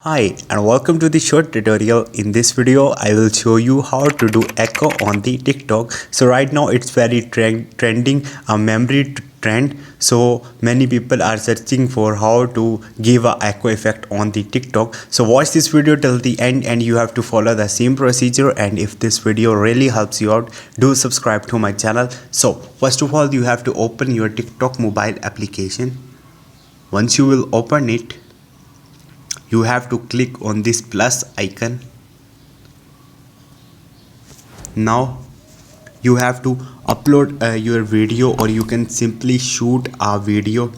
Hi and welcome to the short tutorial. In this video I will show you how to do echo on the TikTok. So right now it's very trending, a memory trend. So many people are searching for how to give a echo effect on the TikTok. So watch this video till the end and you have to follow the same procedure, and if this video really helps you out, do subscribe to my channel. So first of all, you have to open your TikTok mobile application. Once you will open it, you have to click on this plus icon. Now you have to upload your video, or you can simply shoot a video.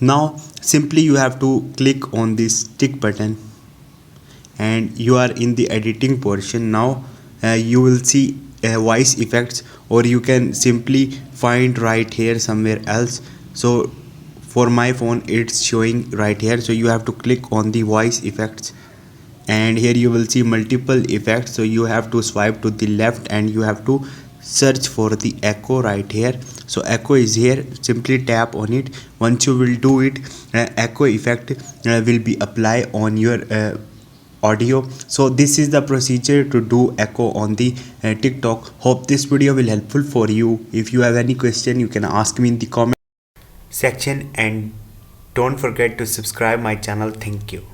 Now simply you have to click on this tick button and you are in the editing portion. Now you will see voice effects, or you can simply find right here somewhere else. So for my phone it's showing right here, so you have to click on the voice effects and here you will see multiple effects. So you have to swipe to the left and you have to search for the echo right here. So echo is here, simply tap on it. Once you will do it, echo effect will be applied on your audio. So this is the procedure to do echo on the TikTok. Hope this video will helpful for you. If you have any question, you can ask me in the comment section, and don't forget to subscribe my channel. Thank you.